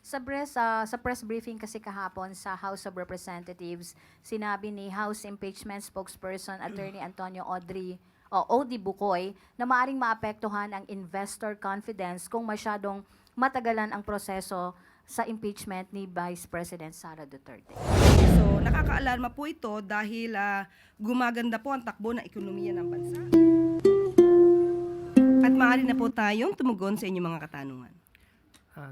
Sa press briefing kasi kahapon sa House of Representatives, sinabi ni House Impeachment Spokesperson Attorney Antonio Odi Bukoy na maaring maapektuhan ang investor confidence kung masyadong matagalan ang proseso sa impeachment ni Vice President Sara Duterte. So, nakakaalarma po ito dahil gumaganda po ang takbo ng ekonomiya ng bansa. At maaari na po tayong tumugon sa inyong mga katanungan.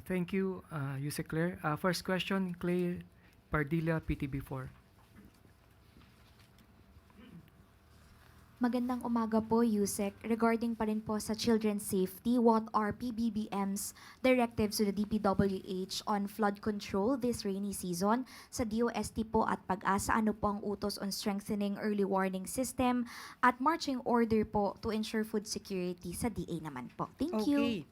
Thank you, Yusek Claire. First question, Claire Pardilla, PTB4. Magandang umaga po, Yusek. Regarding pa rin po sa children's safety, what are PBBM's directives to the DPWH on flood control this rainy season? Sa DOST po at Pag-asa, ano po ang utos on strengthening early warning system at marching order po to ensure food security sa DA naman po? Thank you. Okay.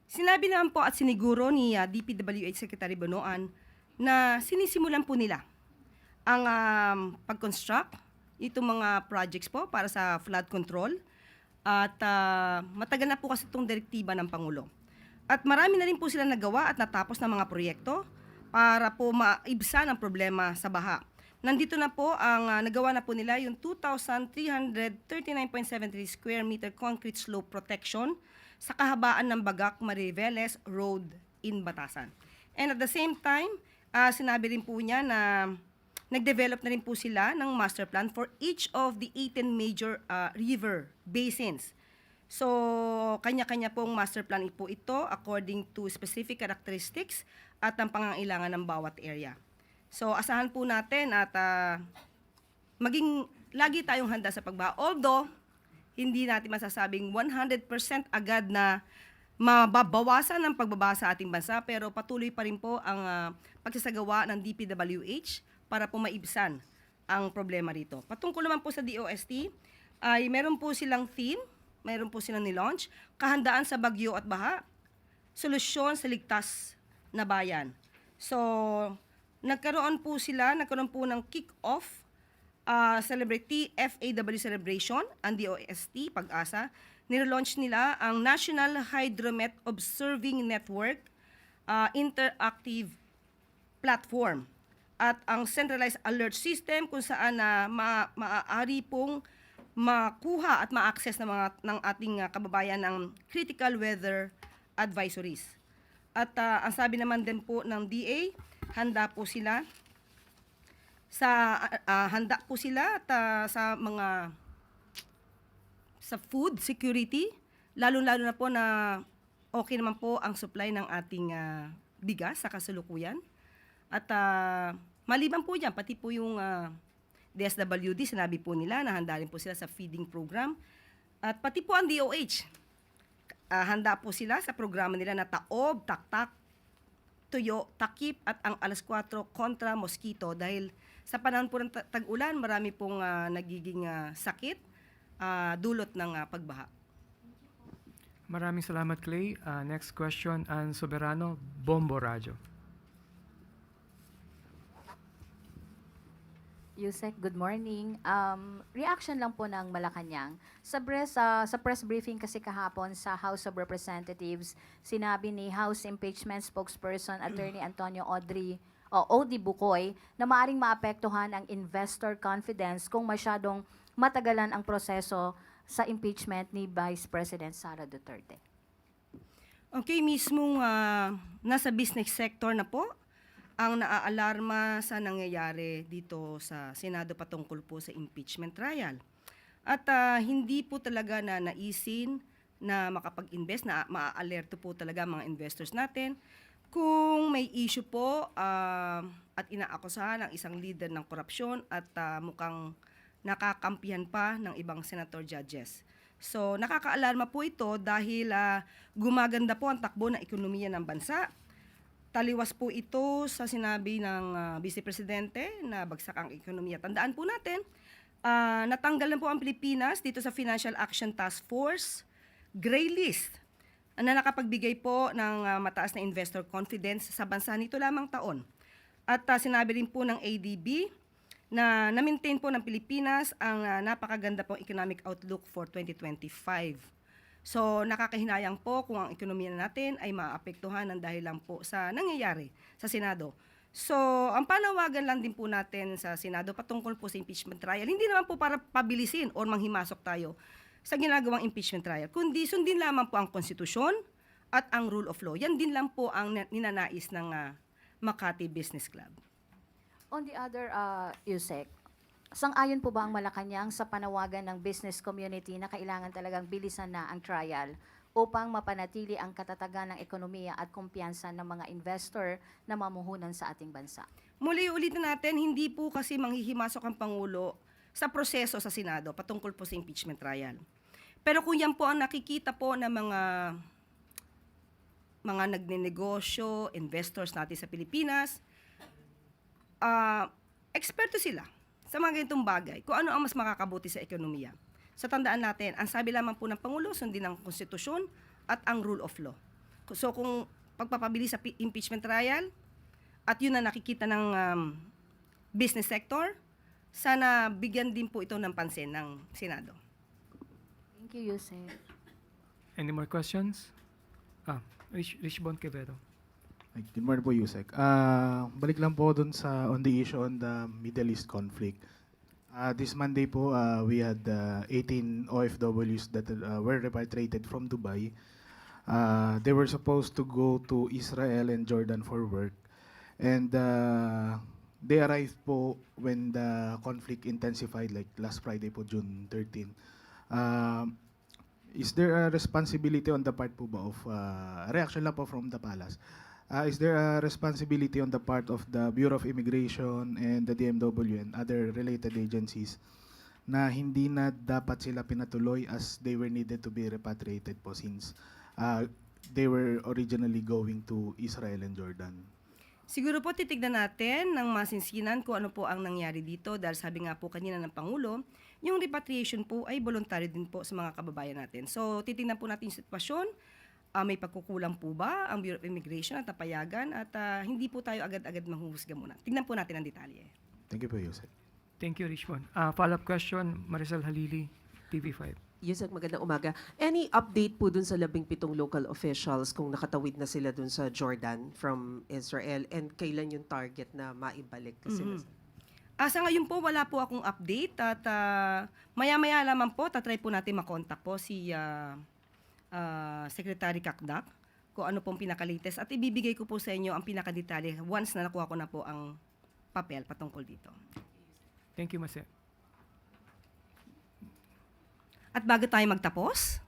Sinabi naman po at siniguro ni DPWH Secretary Bonoan na sinisimulan po nila ang pag-construct itong mga projects po para sa flood control at matagal na po kasi itong direktiba ng Pangulo. At marami na rin po sila nagawa at natapos ng mga proyekto para po maibsan ang problema sa baha. Nandito na po ang nagawa na po nila yung 2,339.73 square meter concrete slope protection sa kahabaan ng Bagak Mariveles Road in Batasan. And at the same time, sinabi rin po niya na nag-develop na rin po sila ng master plan for each of the 18 major river basins. So, kanya-kanya pong master plan po ito according to specific characteristics at ang pangangailangan ng bawat area. So, asahan po natin at maging lagi tayong handa sa pagbaha. Although, hindi natin masasabing 100% agad na mababawasan ng pagbaba sa ating bansa, pero patuloy pa rin po ang pagsasagawa ng DPWH para po maibsan ang problema rito. Patungkol naman po sa DOST, ay meron po silang theme, meron po silang nilaunch, kahandaan sa bagyo at baha, solusyon sa ligtas na bayan. So, nagkaroon po ng kick-off, celebrity FAW celebration, ang DOST, Pag-asa. Nilaunch nila ang National Hydromet Observing Network interactive platform at ang centralized alert system kung saan maaari pong makuha at ma-access ng ating kababayan ng critical weather advisories. At ang sabi naman din po ng DA, handa po sila sa food security, lalo-lalo na po na okay naman po ang supply ng ating bigas sa kasalukuyan. At maliban po dyan, pati po yung DSWD, sinabi po nila na handa rin po sila sa feeding program. At pati po ang DOH, handa po sila sa programa nila na Taob, Taktak, Tuyo, Takip at ang alas 4 kontra mosquito. Dahil sa panahon po ng tag-ulan, marami pong nagiging sakit dulot ng pagbaha. Maraming salamat, Clay. Next question, Ann Soberano, Bombo Radyo. Yusek, good morning. Reaction lang po ng Malacanang. Sa press briefing kasi kahapon sa House of Representatives, sinabi ni House Impeachment Spokesperson Attorney Antonio Odi Bukoy na maaring maapektuhan ang investor confidence kung masyadong matagalan ang proseso sa impeachment ni Vice President Sara Duterte. Okay, mismong nasa business sector na po ang naaalarma sa nangyayari dito sa Senado patungkol po sa impeachment trial. At hindi po talaga na naisin na makapag-invest, na maa-alerto po talaga mga investors natin kung may issue po at inaakusahan ang isang leader ng korupsyon at mukhang nakakampihan pa ng ibang senator judges. So nakakaalarma po ito dahil gumaganda po ang takbo ng ekonomiya ng bansa. Taliwas po ito sa sinabi ng Vice Presidente na bagsak ang ekonomiya. Tandaan po natin, natanggal na po ang Pilipinas dito sa Financial Action Task Force Gray List na nakapagbigay po ng mataas na investor confidence sa bansa nito lamang taon. At sinabi rin po ng ADB na na-maintain po ng Pilipinas ang napakaganda pong economic outlook for 2025. So nakakahinayang po kung ang ekonomiya natin ay maapektuhan ng dahil lang po sa nangyayari sa Senado. So ang panawagan lang din po natin sa Senado patungkol po sa impeachment trial, hindi naman po para pabilisin o manghimasok tayo sa ginagawang impeachment trial, kundi sundin lamang po ang konstitusyon at ang rule of law. Yan din lang po ang ninanais ng Makati Business Club. On the other, Yusek, sang-ayon po ba ang Malacanang sa panawagan ng business community na kailangan talagang bilisan na ang trial upang mapanatili ang katatagan ng ekonomiya at kumpiyansa ng mga investor na mamuhunan sa ating bansa? Muli ulitin natin, hindi po kasi manghihimasok ang Pangulo sa proseso sa Senado patungkol po sa impeachment trial. Pero kung yan po ang nakikita po ng mga nagnenegosyo, investors natin sa Pilipinas, eksperto sila sa mga ganitong bagay, kung ano ang mas makakabuti sa ekonomiya. Sa tandaan natin, ang sabi lamang po ng Pangulo, sundin ang konstitusyon at ang rule of law. So kung pagpapabilis sa impeachment trial, at yun na nakikita ng business sector, sana bigyan din po ito ng pansin ng Senado. Thank you, Yusek. Any more questions? Rich Bonquevero. Ay, good morning po, Yusek. Balik lang po dun sa on the issue on the Middle East conflict. This Monday po, we had 18 OFWs that were repatriated from Dubai. They were supposed to go to Israel and Jordan for work. And they arrived po when the conflict intensified, like last Friday po, June 13. Is there a responsibility on the part po ba of, reaction lang po from the palace, is there a responsibility on the part of the Bureau of Immigration and the DMW and other related agencies na hindi na dapat sila pinatuloy as they were needed to be repatriated po since they were originally going to Israel and Jordan? Siguro po titignan natin ng masinsinan kung ano po ang nangyari dito dahil sabi nga po kanina ng Pangulo, yung repatriation po ay voluntary din po sa mga kababayan natin. So titignan po natin yung sitwasyon, may pagkukulang po ba ang Bureau of Immigration at napayagan at hindi po tayo agad-agad manghuhusga muna. Tignan po natin ang detalye. Thank you po, Yusek. Thank you, Rich Bon. Follow-up question, Maricel Halili, TV5. Yusek, magandang umaga. Any update po dun sa 17 local officials kung nakatawid na sila dun sa Jordan from Israel and kailan yung target na maibalik na sila? Sa ngayon po, wala po akong update at maya-maya lamang po, tatry po natin makontak po si Secretary Kakdak kung ano pong pinaka-latest at ibibigay ko po sa inyo ang pinaka-detalye once na nakuha ko na po ang papel patungkol dito. Thank you, Mase. At bago tayo magtapos,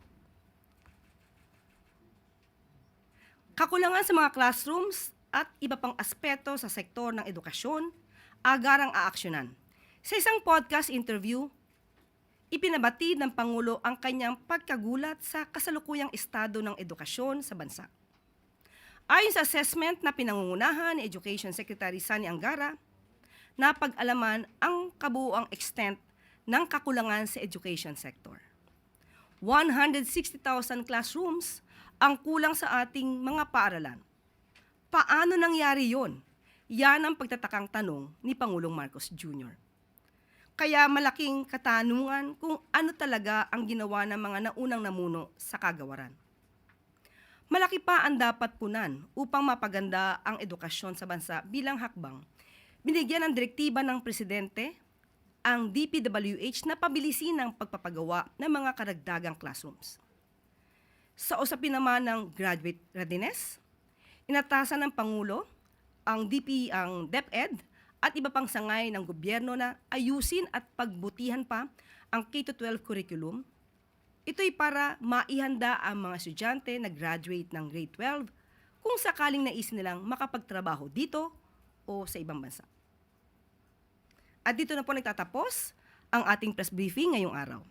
kakulangan sa mga classrooms at iba pang aspeto sa sektor ng edukasyon, agarang aaksyonan. Sa isang podcast interview, ipinabatid ng Pangulo ang kanyang pagkagulat sa kasalukuyang estado ng edukasyon sa bansa. Ayon sa assessment na pinangungunahan ni Education Secretary Sani Angara, napag-alaman ang kabuuang extent ng kakulangan sa education sector. 160,000 classrooms ang kulang sa ating mga paaralan. Paano nangyari yon? Yan ang pagtatakang tanong ni Pangulong Marcos Jr. Kaya malaking katanungan kung ano talaga ang ginawa ng mga naunang namuno sa kagawaran. Malaki pa ang dapat punan upang mapaganda ang edukasyon sa bansa bilang hakbang. Binigyan ng direktiba ng Presidente ang DPWH na pabilisin ang pagpapagawa ng mga karagdagang classrooms. Sa usapin naman ng graduate readiness, inatasan ng Pangulo ang DepEd at iba pang sangay ng gobyerno na ayusin at pagbutihan pa ang K-12 curriculum. Ito'y para maihanda ang mga estudyante na graduate ng grade 12 kung sakaling naisin nilang makapagtrabaho dito o sa ibang bansa. At dito na po nagtatapos ang ating press briefing ngayong araw.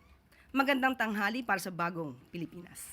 Magandang tanghali para sa bagong Pilipinas.